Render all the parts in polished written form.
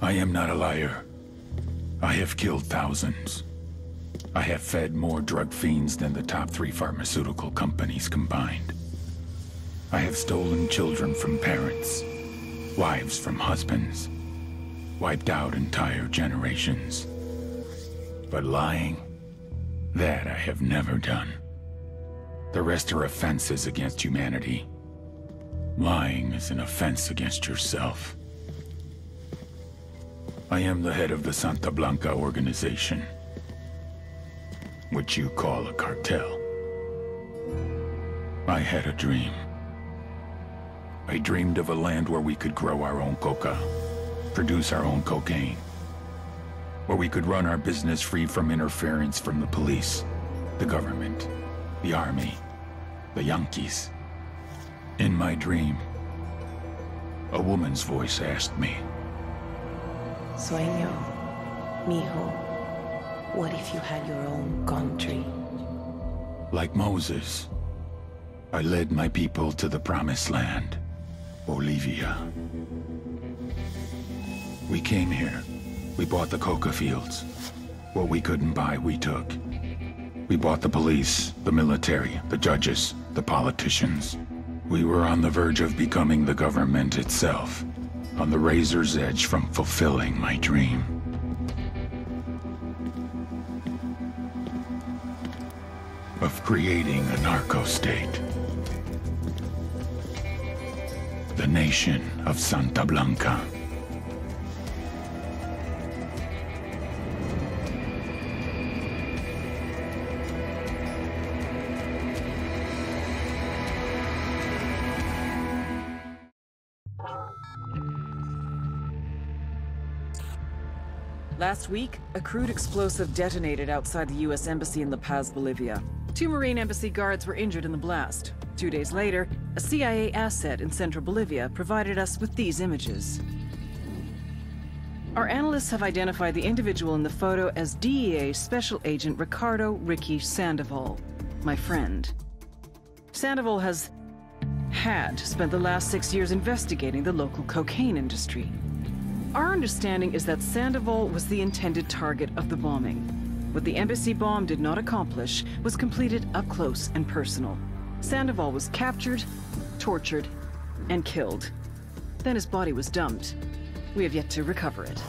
I am not a liar. I have killed thousands. I have fed more drug fiends than the top 3 pharmaceutical companies combined. I have stolen children from parents, wives from husbands, wiped out entire generations. But lying, that I have never done. The rest are offenses against humanity. Lying is an offense against yourself. I am the head of the Santa Blanca organization, which you call a cartel. I had a dream. I dreamed of a land where we could grow our own coca, produce our own cocaine, where we could run our business free from interference from the police, the government, the army, the Yankees. In my dream, a woman's voice asked me, Sueño, mijo, what if you had your own country? Like Moses, I led my people to the promised land, Bolivia. We came here. We bought the coca fields. What we couldn't buy, we took. We bought the police, the military, the judges, the politicians. We were on the verge of becoming the government itself, on the razor's edge from fulfilling my dream. Of creating a narco-state. The nation of Santa Blanca. Last week, a crude explosive detonated outside the U.S. Embassy in La Paz, Bolivia. 2 Marine Embassy guards were injured in the blast. 2 days later, a CIA asset in central Bolivia provided us with these images. Our analysts have identified the individual in the photo as DEA Special Agent Ricardo Ricky Sandoval, my friend. Sandoval had spent the last 6 years investigating the local cocaine industry. Our understanding is that Sandoval was the intended target of the bombing. What the embassy bomb did not accomplish was completed up close and personal. Sandoval was captured, tortured, and killed. Then his body was dumped. We have yet to recover it.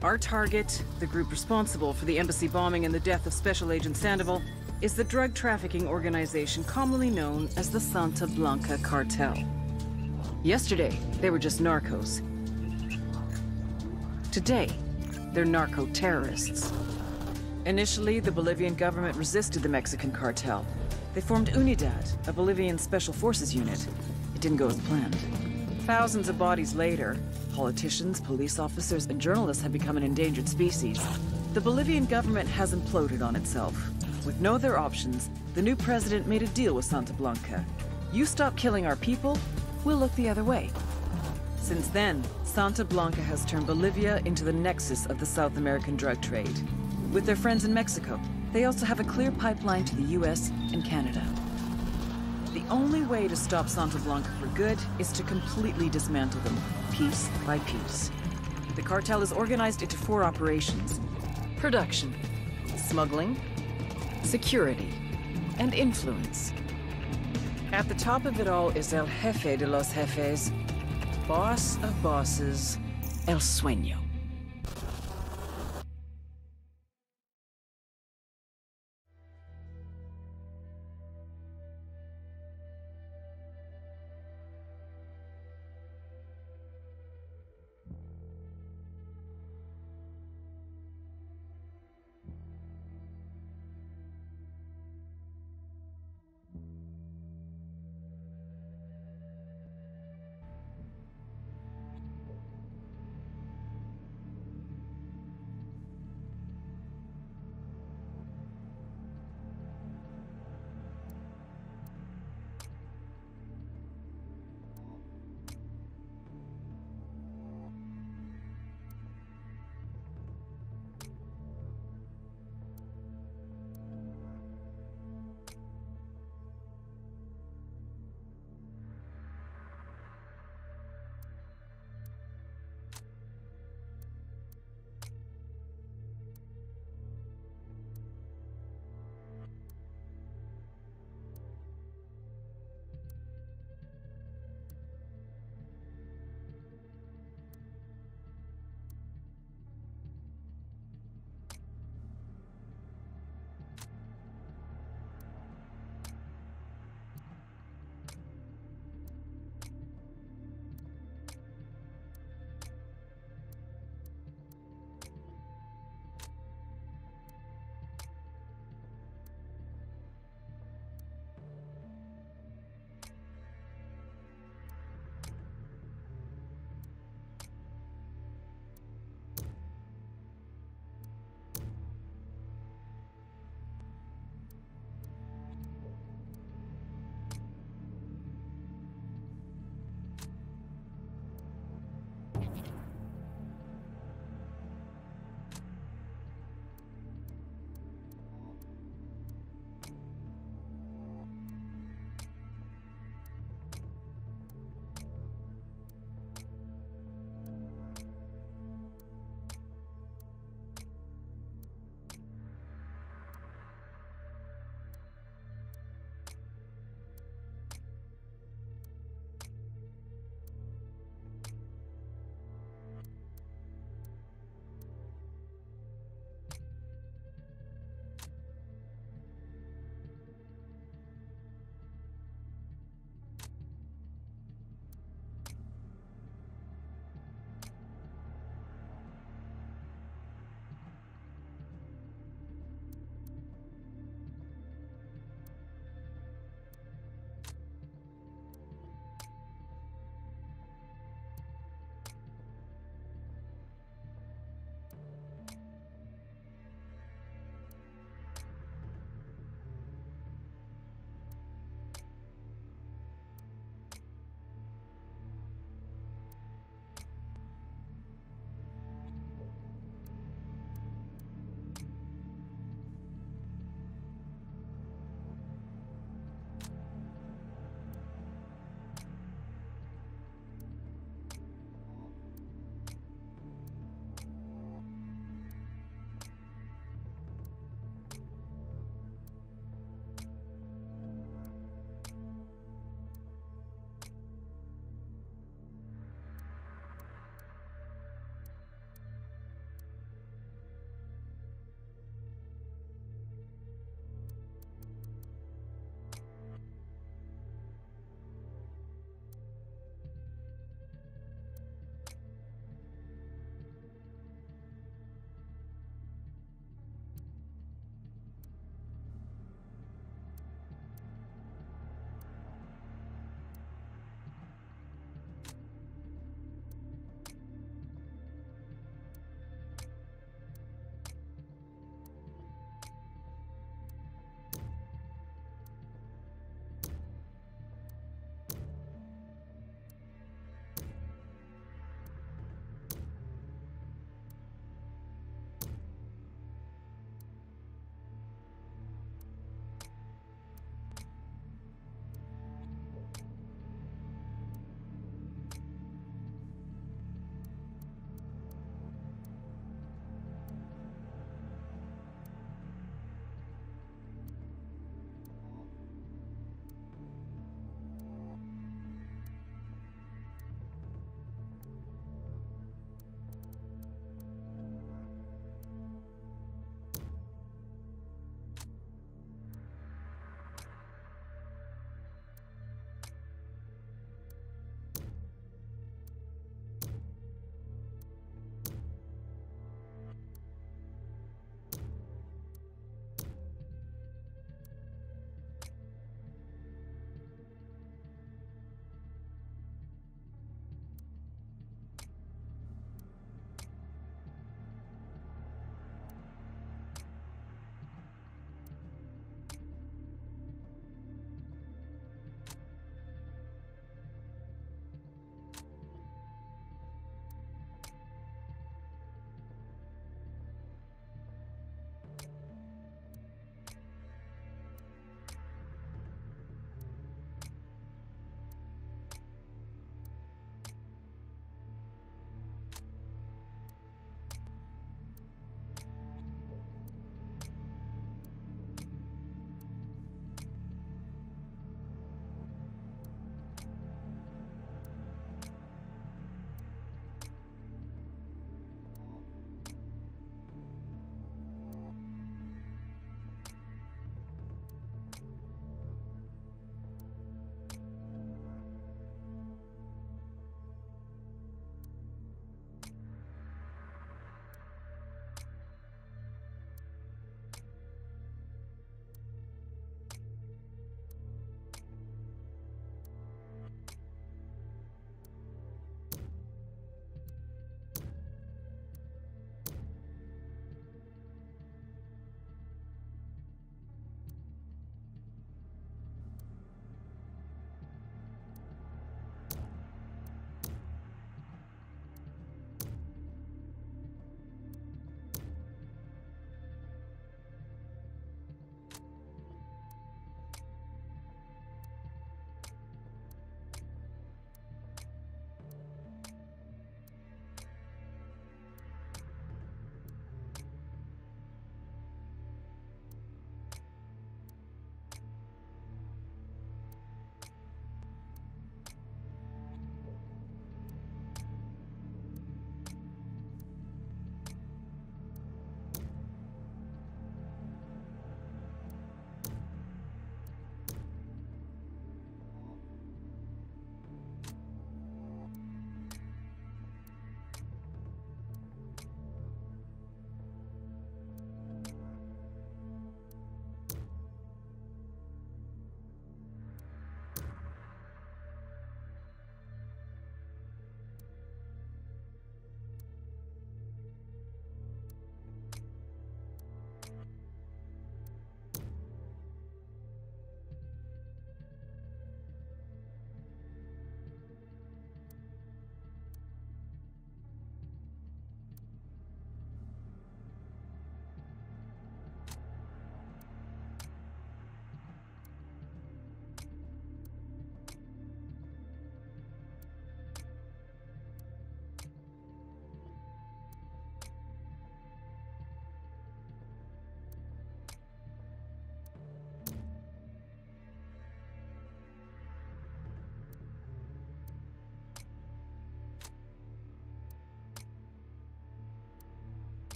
Our target, the group responsible for the embassy bombing and the death of Special Agent Sandoval, is the drug trafficking organization commonly known as the Santa Blanca Cartel. Yesterday, they were just narcos. Today, they're narco-terrorists. Initially, the Bolivian government resisted the Mexican cartel. They formed Unidad, a Bolivian special forces unit. It didn't go as planned. Thousands of bodies later, politicians, police officers, and journalists have become an endangered species. The Bolivian government has imploded on itself. With no other options, the new president made a deal with Santa Blanca. You stop killing our people, we'll look the other way. Since then, Santa Blanca has turned Bolivia into the nexus of the South American drug trade. With their friends in Mexico, they also have a clear pipeline to the US and Canada. The only way to stop Santa Blanca for good is to completely dismantle them, piece by piece. The cartel is organized into 4 operations: production, smuggling, security, and influence. At the top of it all is El Jefe de los Jefes, boss of bosses, El Sueño.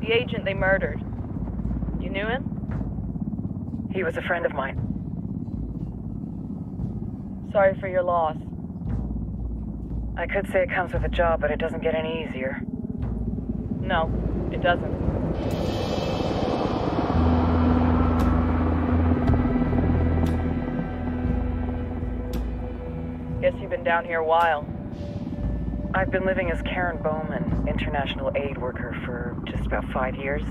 The agent they murdered. You knew him? He was a friend of mine. Sorry for your loss. I could say it comes with a job, but it doesn't get any easier. No, it doesn't. Guess you've been down here a while. I've been living as Karen Bowman, international aid worker, for just about 5 years.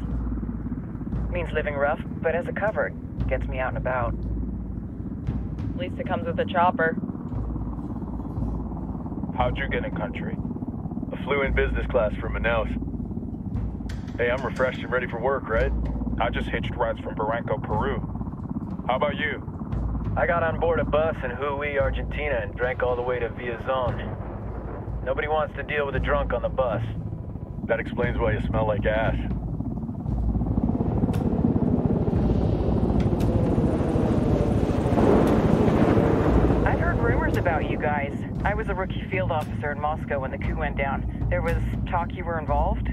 Means living rough, but as a cover, gets me out and about. At least it comes with a chopper. How'd you get in country? I flew in business class from Manaus. Hey, I'm refreshed and ready for work, right? I just hitched rides from Barranco, Peru. How about you? I got on board a bus in Hui, Argentina, and drank all the way to Villazon. Nobody wants to deal with a drunk on the bus. That explains why you smell like ass. I've heard rumors about you guys. I was a rookie field officer in Moscow when the coup went down. There was talk you were involved?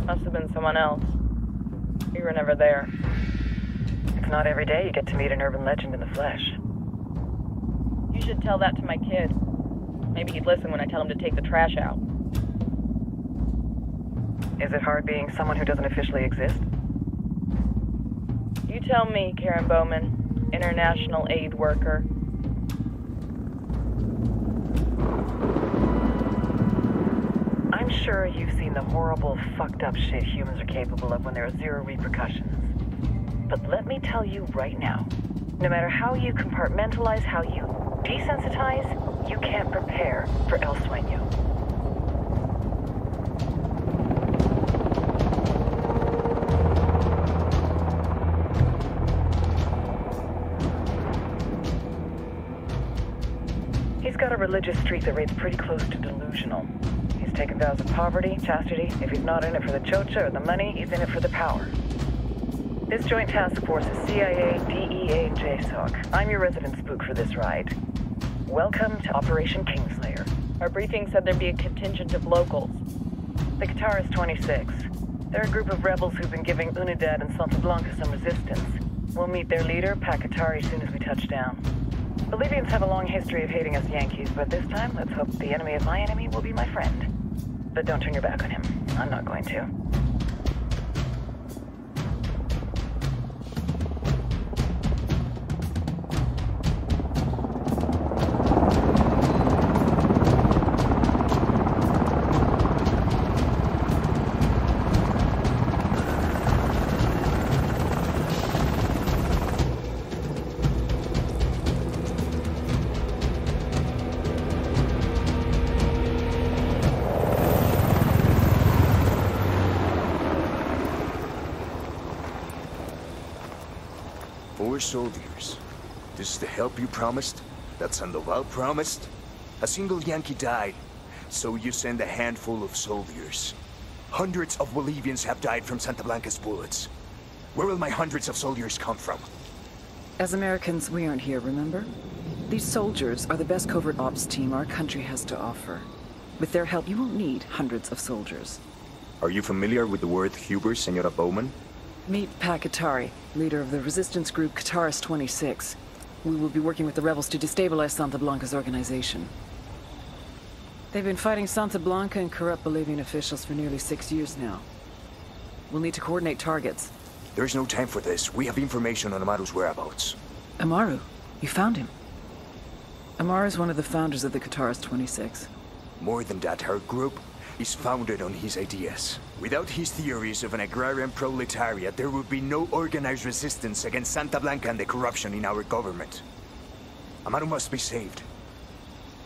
Must have been someone else. We were never there. It's not every day you get to meet an urban legend in the flesh. You should tell that to my kid. Maybe he'd listen when I tell him to take the trash out. Is it hard being someone who doesn't officially exist? You tell me, Karen Bowman, international aid worker. I'm sure you've seen the horrible, fucked up shit humans are capable of when there are zero repercussions. But let me tell you right now, no matter how you compartmentalize, how you desensitize, you can't prepare for El Sueño. He's got a religious streak that rates pretty close to delusional. He's taken vows of poverty, chastity. If he's not in it for the chocha or the money, he's in it for the power. This joint task force is CIA, DEA, and JSOC. I'm your resident spook for this ride. Welcome to Operation Kingslayer. Our briefing said there'd be a contingent of locals. The Qatar is 26. They're a group of rebels who've been giving Unidad and Santa Blanca some resistance. We'll meet their leader, Pakatari, as soon as we touch down. Bolivians have a long history of hating us Yankees, but this time, let's hope the enemy of my enemy will be my friend. But don't turn your back on him. I'm not going to. Soldiers. This is the help you promised? That Sandoval promised? A single Yankee died, so you send a handful of soldiers. Hundreds of Bolivians have died from Santa Blanca's bullets. Where will my hundreds of soldiers come from? As Americans, we aren't here, remember? These soldiers are the best covert ops team our country has to offer. With their help, you won't need hundreds of soldiers. Are you familiar with the word Huber, Senora Bowman? Meet Pakatari, leader of the resistance group Qatar's 26. We will be working with the rebels to destabilize Santa Blanca's organization. They've been fighting Santa Blanca and corrupt Bolivian officials for nearly 6 years now. We'll need to coordinate targets. There's no time for this. We have information on Amaru's whereabouts. Amaru? You found him? Amaru is one of the founders of the Qatar's 26. More than that, her group is founded on his ideas. Without his theories of an agrarian proletariat, there would be no organized resistance against Santa Blanca and the corruption in our government. Amaru must be saved.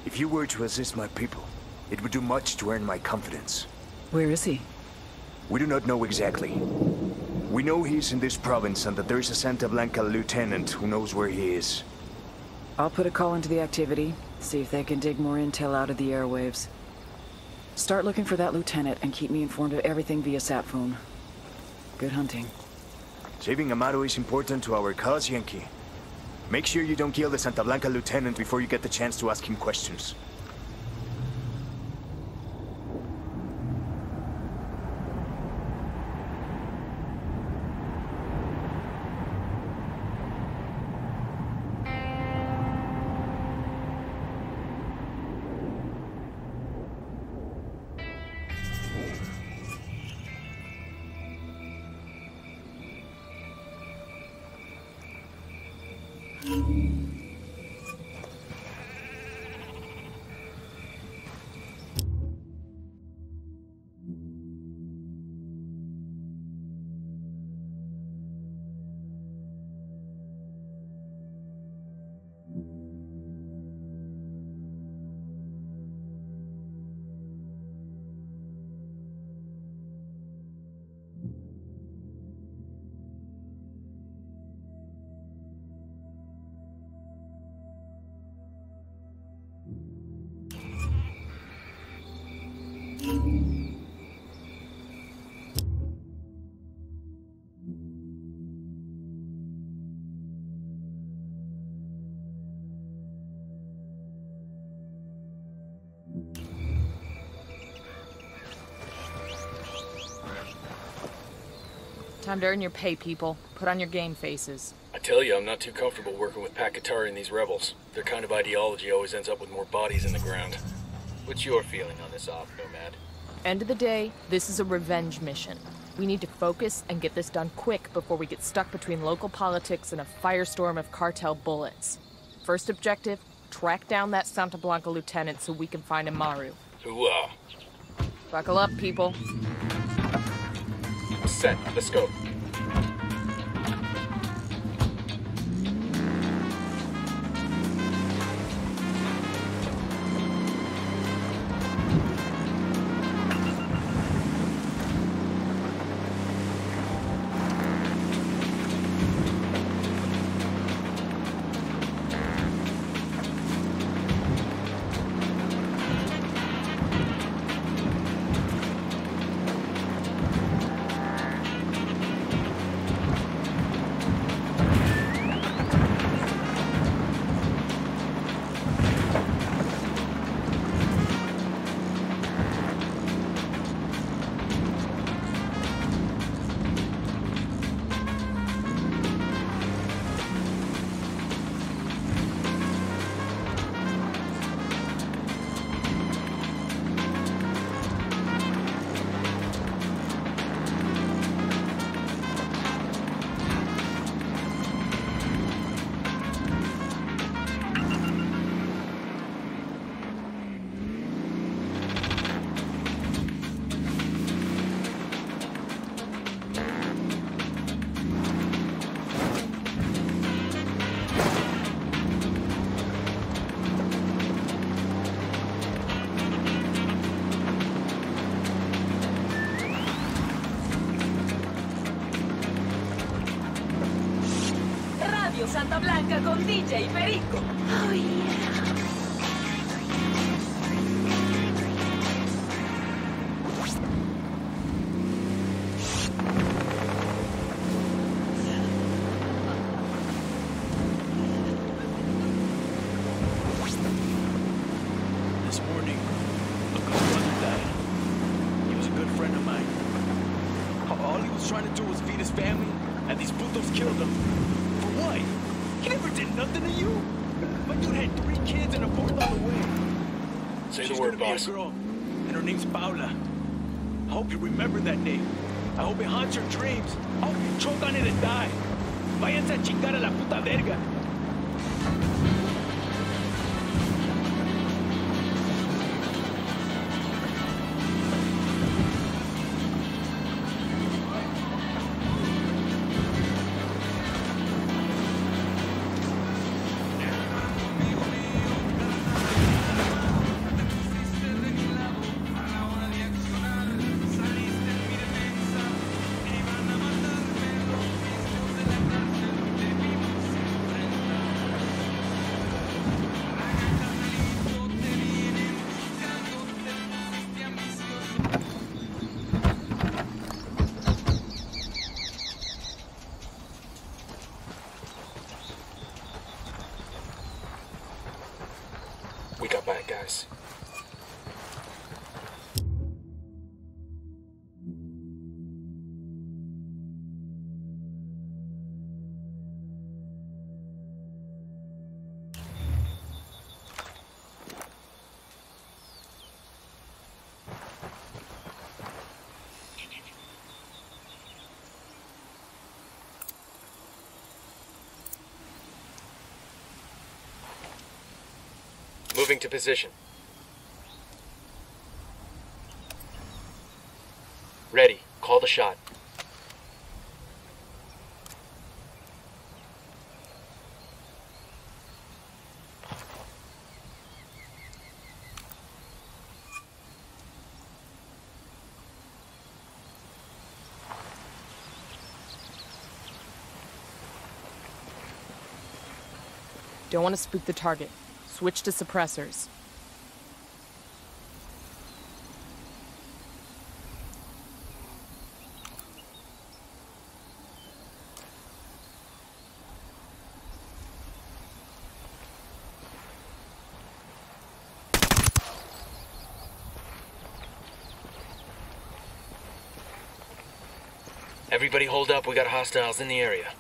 If you were to assist my people, it would do much to earn my confidence. Where is he? We do not know exactly. We know he's in this province and that there is a Santa Blanca lieutenant who knows where he is. I'll put a call into the activity, see if they can dig more intel out of the airwaves. Start looking for that lieutenant and keep me informed of everything via sat phone. Good hunting. Saving Amaru is important to our cause, Yankee. Make sure you don't kill the Santa Blanca lieutenant before you get the chance to ask him questions. Time to earn your pay, people. Put on your game faces. I tell you, I'm not too comfortable working with Pakatari and these rebels. Their kind of ideology always ends up with more bodies in the ground. What's your feeling on this op, Nomad? End of the day, this is a revenge mission. We need to focus and get this done quick before we get stuck between local politics and a firestorm of cartel bullets. First objective, track down that Santa Blanca lieutenant so we can find Amaru. Hooah. Buckle up, people. Set. Let's go. Santa Blanca con DJ Perico. Oh, yeah. This morning, Uncle brother died. He was a good friend of mine. All he was trying to do was feed his family, and these putos killed him. For what? He never did nothing to you. My dude had 3 kids and a 4th on the way. Say She's the word, gonna boss. be a girl, and her name's Paula. I hope you remember that name. I hope it haunts your dreams. I hope you choke on it and die. Váyanse a chingar a la puta verga. We got bad guys. Moving to position. Ready. Call the shot. Don't want to spook the target. Switch to suppressors. Everybody hold up, we got hostiles in the area.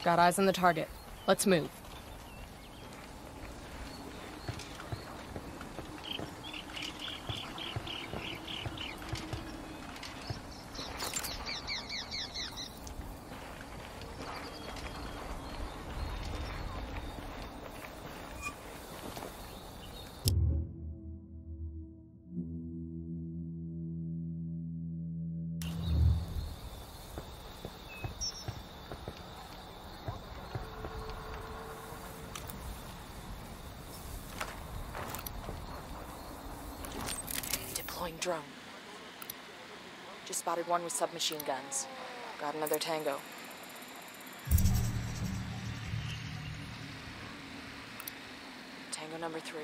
Got eyes on the target. Let's move. Drone. Just spotted one with submachine guns. Got another tango. Tango number 3.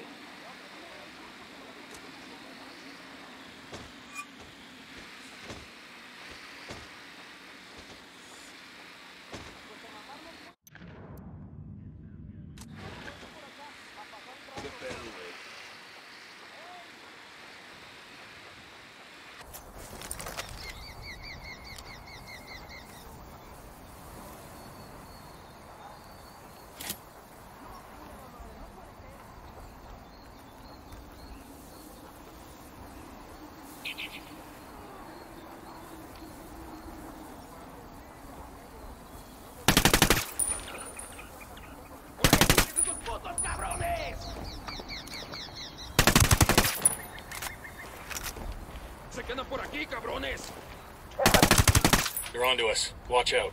They're onto us. Watch out.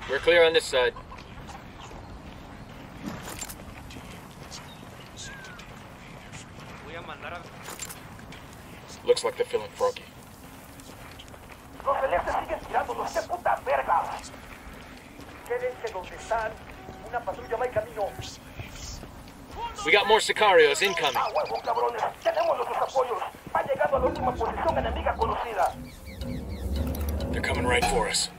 We're clear on this side. Looks like they're feeling froggy. We got more sicarios incoming. They're coming right for us.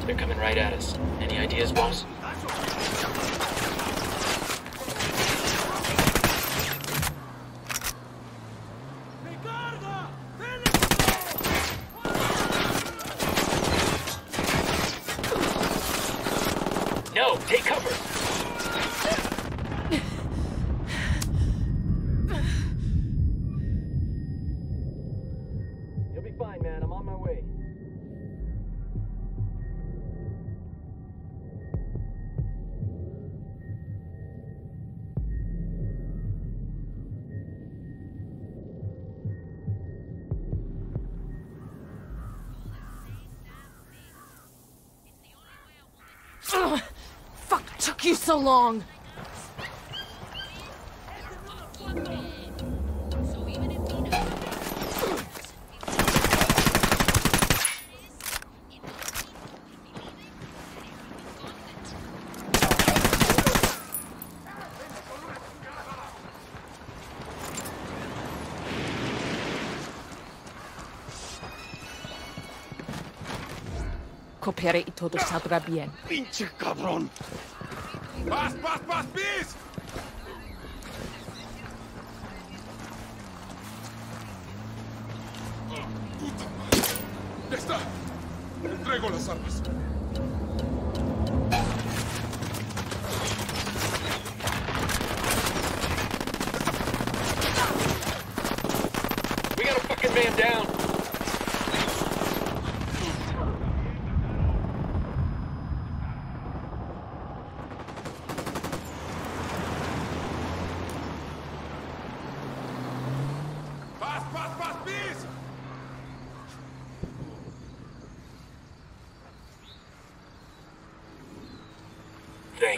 They're coming right at us. Any ideas, boss? No, take cover! You'll be fine, man. I'm on my way. Fuck, took you so long! Coopere y todo saldrá bien. ¡Pinche cabrón! ¡Paz, paz, paz, pis! ¡Puta madre! ¡Ya está! Entrego las armas. We got a fucking man down!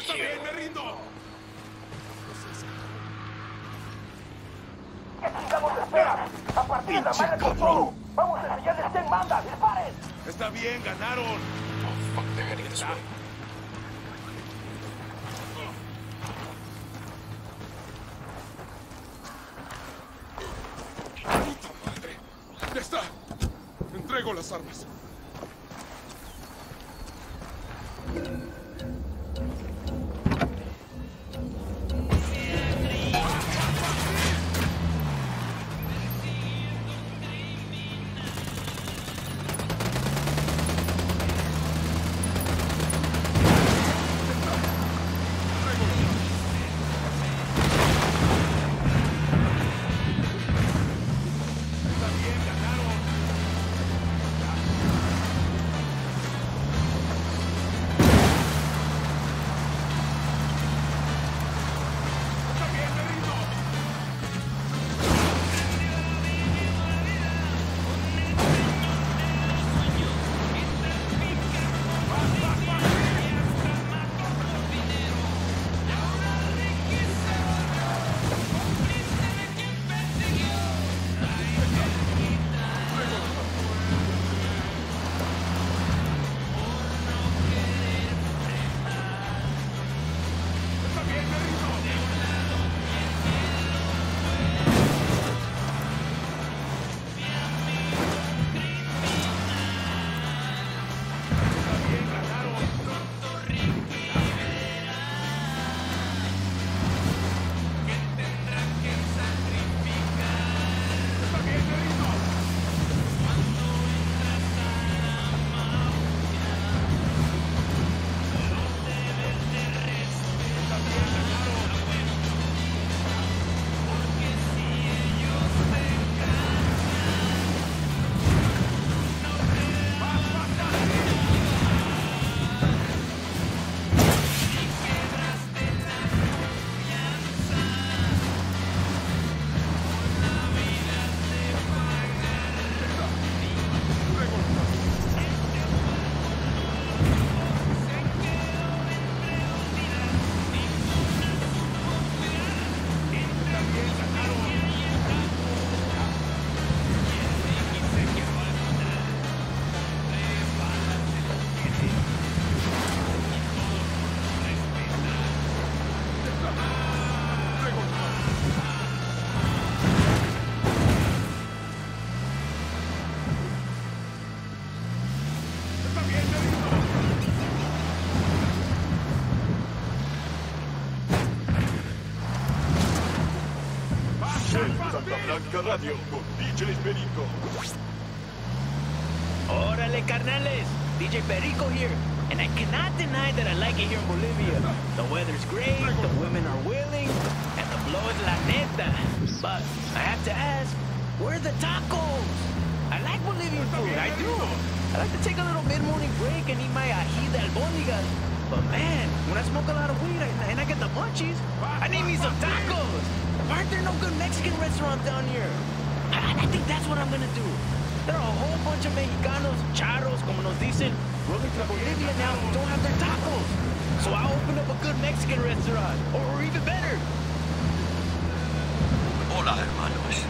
you. ¡Pinche cabrón! ¡Vamos a enseñarles quién manda! ¡Disparen! Está bien, ganaron. Oh, fuck, they're heading this way. ¡Puta madre! ¡Ya está! Entrego las armas. Blanca Radio con DJ Perico. Órale, carnales. DJ Perico here. And I cannot deny that I like it here in Bolivia. The weather's great, the women are willing, and the blow is la neta. But I have to ask, where are the tacos? I like Bolivian food, I do. I like to take a little mid-morning break and eat my ají de albóndigas. But man, when I smoke a lot of weed and I get the munchies, I need me some tacos. Why aren't there no good Mexican restaurants down here? I think that's what I'm gonna do. There are a whole bunch of Mexicanos, charros, como nos dicen, rolling through Bolivia now who don't have their tacos. So I'll open up a good Mexican restaurant, or even better. Hola, hermanos.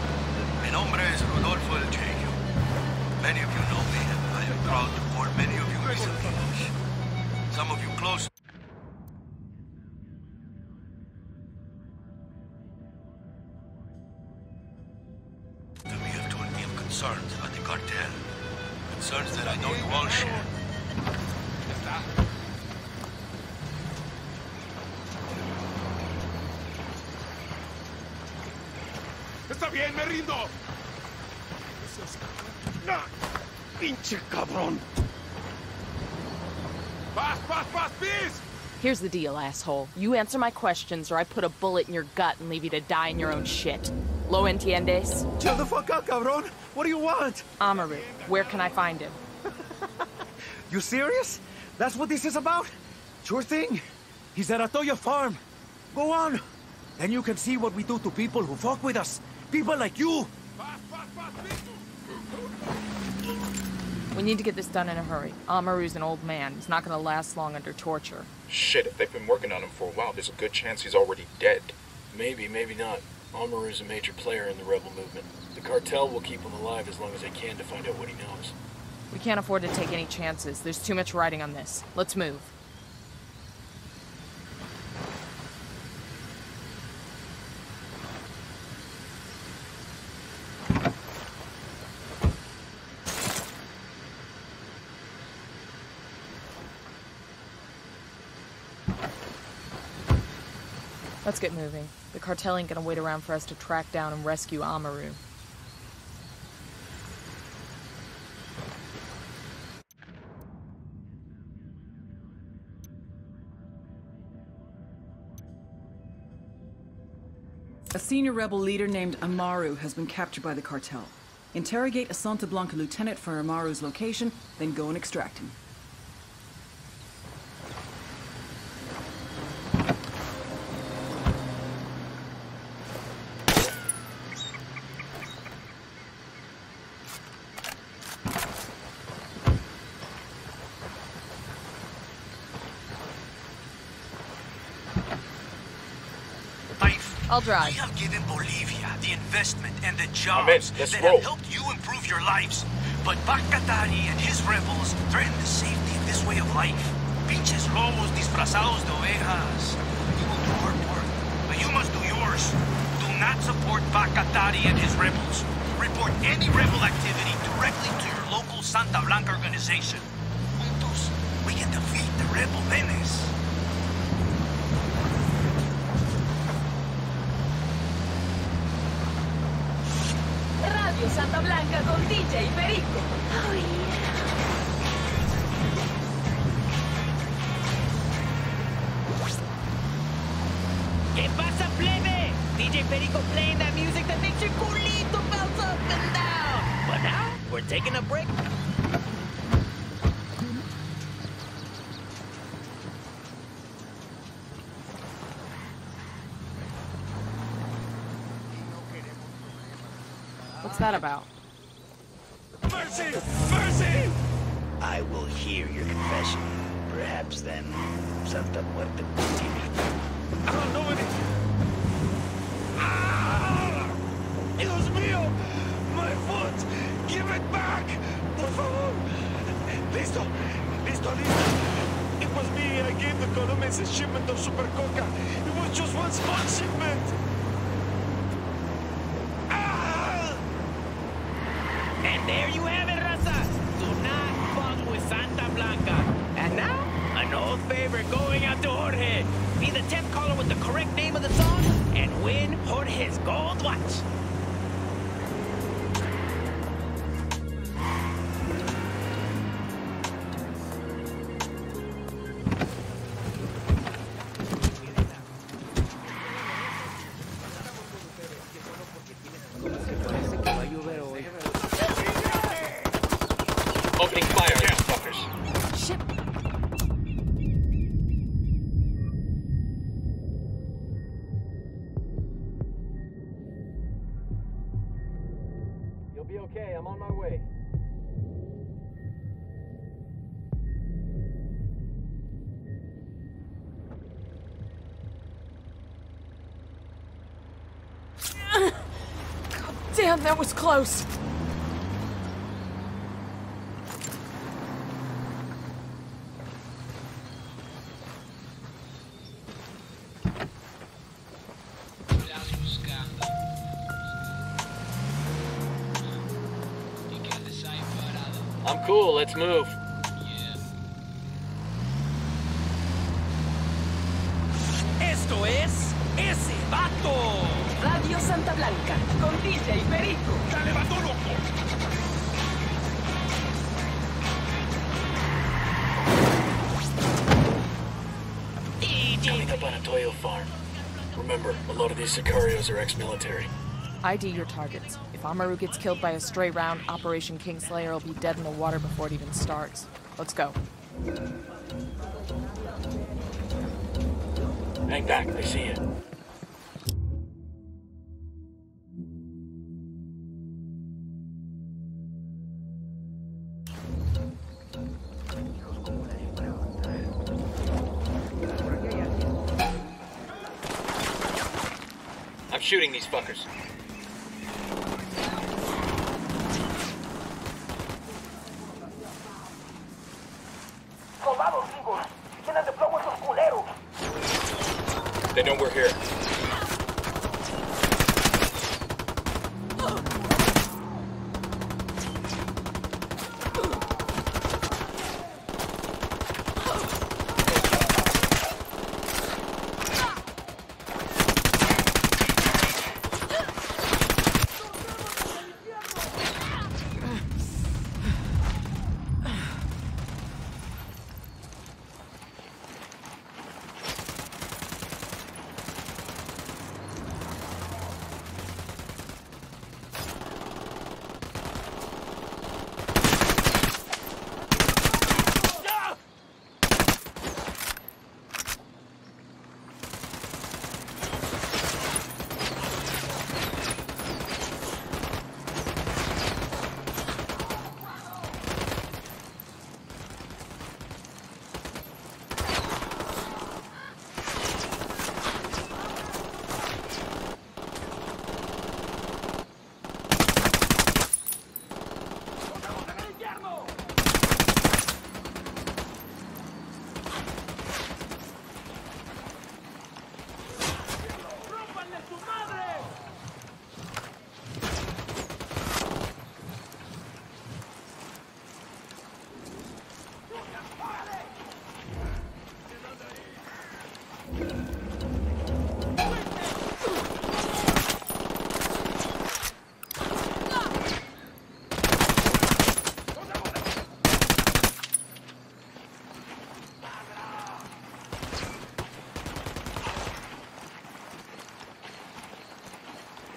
Mi nombre es Rodolfo El Cheyo. Many of you know me, and I am proud to call many of you mis amigos. Some of you close. To me have told me of concerns about the cartel. Concerns that I know you all share. ¡Está bien, me rindo! ¡No! ¡Pinche cabrón! ¡Fast, please! Here's the deal, asshole. You answer my questions or I put a bullet in your gut and leave you to die in your own shit. ¿Lo entiendes? Chill the fuck out, cabrón! What do you want? Amaru, where can I find him? You serious? That's what this is about? Sure thing. He's at Atoya Farm. Go on. Then you can see what we do to people who fuck with us. People like you. We need to get this done in a hurry. Amaru's an old man. He's not gonna last long under torture. Shit, if they've been working on him for a while, there's a good chance he's already dead. Maybe, maybe not. Amaru's a major player in the rebel movement. The cartel will keep him alive as long as they can to find out what he knows. We can't afford to take any chances. There's too much riding on this. Let's move. Let's get moving. The cartel ain't gonna wait around for us to track down and rescue Amaru. A senior rebel leader named Amaru has been captured by the cartel. Interrogate a Santa Blanca lieutenant for Amaru's location, then go and extract him. I'll drive. We have given Bolivia the investment and the jobs that roll. have helped you improve your lives. But Bacatari and his rebels threaten the safety of this way of life. Pinches lobos disfrazados de ovejas. You will do our part, but you must do yours. Do not support Bacatari and his rebels. Report any rebel activity directly to your local Santa Blanca organization. Juntos, we can defeat the rebel menace. Radio Santa Blanca con DJ Perico. Oh, yeah. ¿Qué pasa, plebe? DJ Perico playing that music that makes your culito bounce up and down. But now, we're taking a break. What's that about? Mercy! Mercy! I will hear your confession. Perhaps then, Santa Muerte will see me. I don't know any... Ah! Dios mío! My foot! Give it back! Por favor! Listo! Listo, listo! It was me. I gave the Colomes a shipment of Super Coca. It was just one small shipment! And there you have it, raza. Do not fuck with Santa Blanca. And now, an old favorite going out to Jorge. Be the 10th caller with the correct name of the song and win Jorge's gold watch. Opening fire, fuckers. Shit. You'll be okay. I'm on my way. God damn, that was close. I'm cool. Let's move. Esto es Ese Vato. Radio Santa Blanca con DJ Perico. ¡Dale, vato loco! Coming up on a Toyo farm. Remember, a lot of these sicarios are ex-military. ID your targets. If Amaru gets killed by a stray round, Operation Kingslayer will be dead in the water before it even starts. Let's go. Hang back. They see you. shooting these fuckers. They know we're here.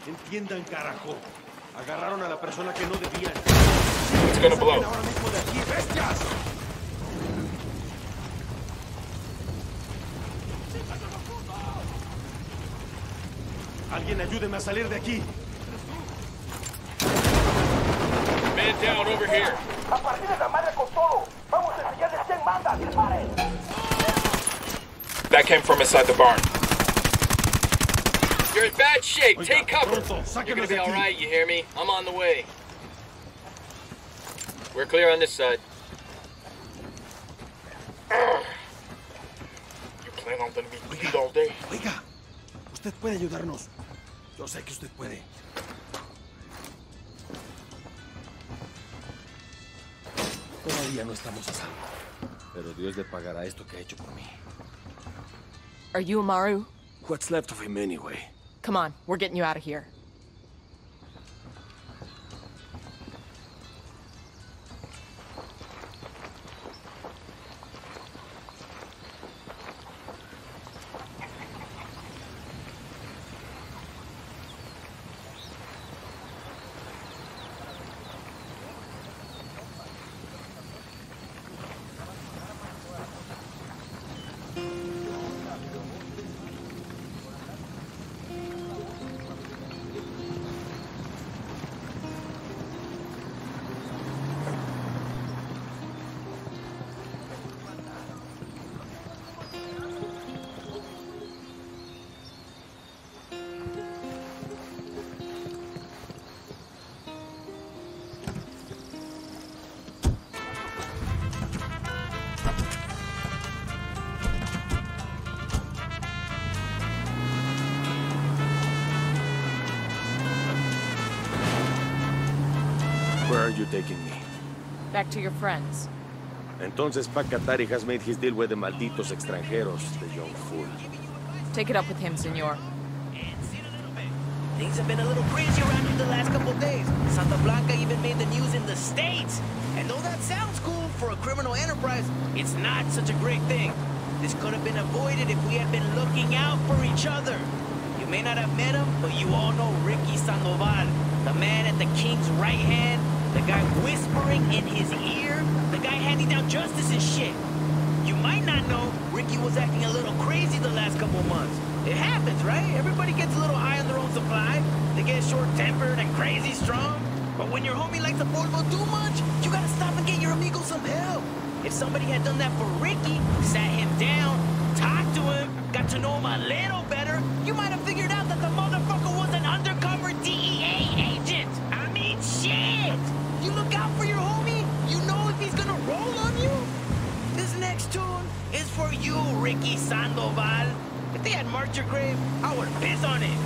Entiendan, carajo. Agarraron a la persona que no debían. It's gonna blow. Ahora mismo de aquí, bestias. Alguien ayúdeme a salir de aquí. Man down over here. A partir de la madre con todo. Vamos a enseñarles quién manda. Disparen. That came from inside the barn. You're in bad shape. Take cover. You're gonna be all right. You hear me? I'm on the way. We're clear on this side. You plan on letting me bleed all day? Oiga, usted puede ayudarnos. Yo sé que usted puede. Todavía no estamos a salvo. Pero Dios le pagará esto que ha hecho por mí. Are you Amaru? What's left of him anyway? Come on, we're getting you out of here. Where are you taking me? Back to your friends. Entonces Pacatari has made his deal with the malditos extranjeros, the young fool. Take it up with him, senor. Things have been a little crazy around here the last couple of days. Santa Blanca even made the news in the States. And though that sounds cool for a criminal enterprise, it's not such a great thing. This could have been avoided if we had been looking out for each other. You may not have met him, but you all know Ricky Sandoval, the man at the king's right hand, the guy whispering in his ear, the guy handing down justice and shit. You might not know Ricky was acting a little crazy the last couple of months. It happens, right? Everybody gets a little high on their own supply. They get short-tempered and crazy strong. But when your homie likes a polvo too much, you gotta stop and get your amigo some help. If somebody had done that for Ricky, sat him down, talked to him, got to know him a little better, you might have figured out that the motherfucker was Ricky Sandoval. If they had marked your grave, I would piss on it.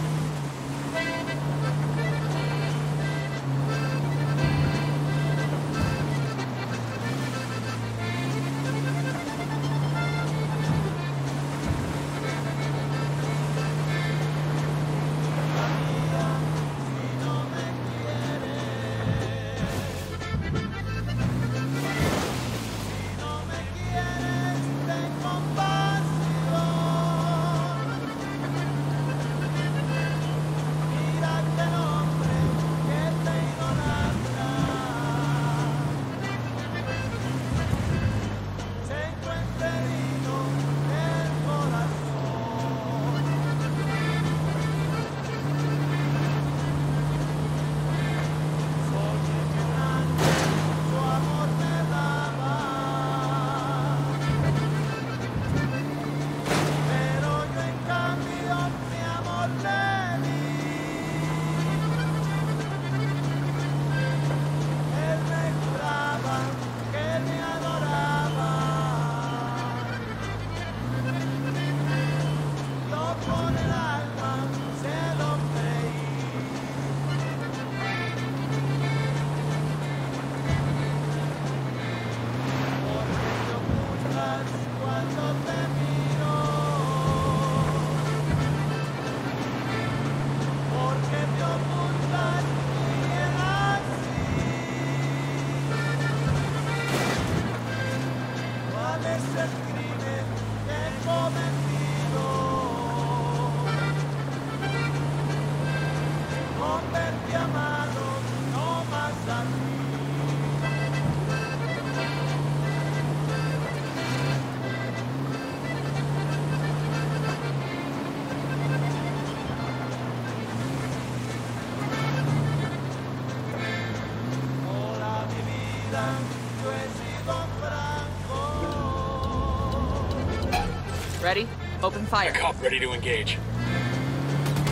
Ready? Open fire. Cop ready to engage.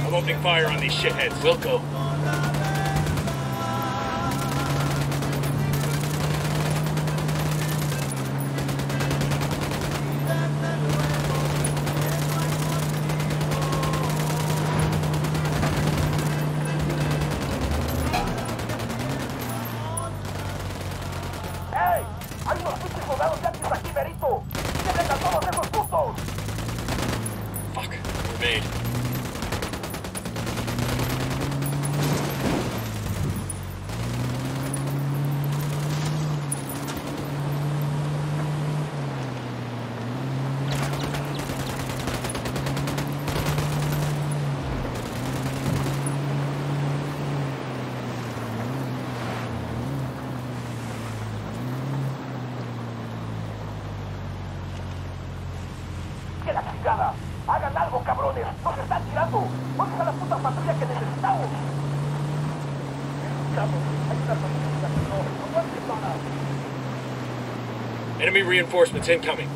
I'm opening fire on these shitheads. We'll go. ¡Ey! ¡Hay unos pinches soldados yanquis aquí, Merito! ¡Lleven a todos esos putos! Fuck. We're made. ¡Que la chingada! ¡Hagan algo, cabrones! ¡Nos están tirando! ¿Dónde está la puta patrulla que necesitamos? Escuchamos. Hay una patrulla que no puede disparar. Enemy reinforcements incoming.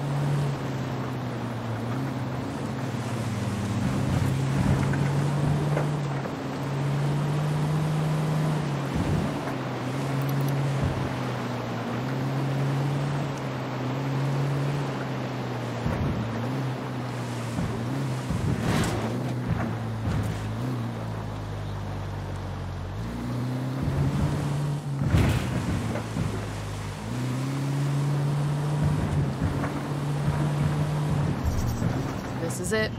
This is it.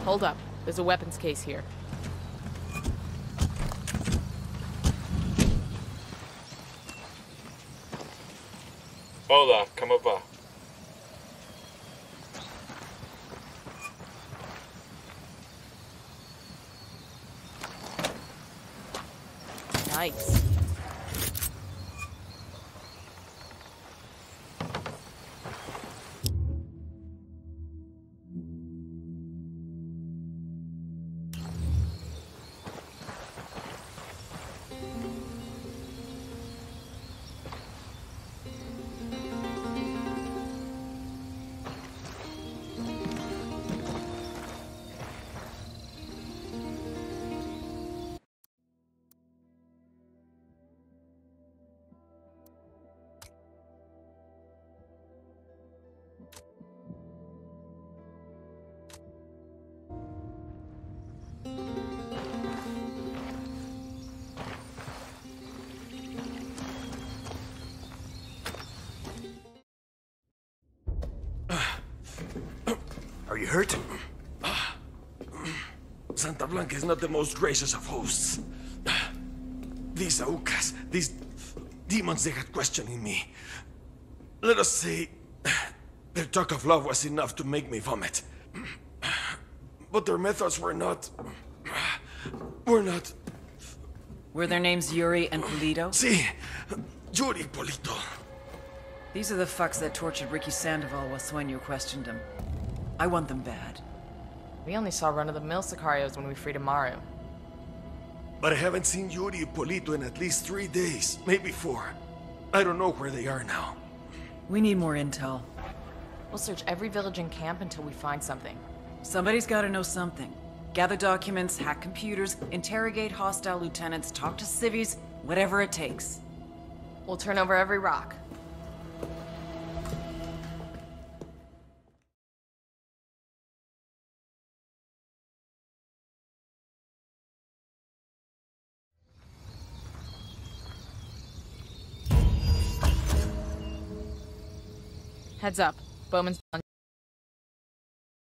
Hold up. There's a weapons case here. Hola, ¿cómo va? Nice. Are you hurt? Santa Blanca is not the most gracious of hosts. These Aucas, these demons they had questioning me. Let us say, their talk of love was enough to make me vomit. But their methods were not... Were their names Yuri and Polito? Si, Yuri Polito. These are the fucks that tortured Ricky Sandoval while Sueño questioned him. I want them bad. We only saw run-of-the-mill Sicarios when we freed Amaru. But I haven't seen Yuri and Polito in at least 3 days, maybe 4. I don't know where they are now. We need more intel. We'll search every village and camp until we find something. Somebody's gotta know something. Gather documents, hack computers, interrogate hostile lieutenants, talk to civvies, whatever it takes. We'll turn over every rock. Heads up. Bowman's on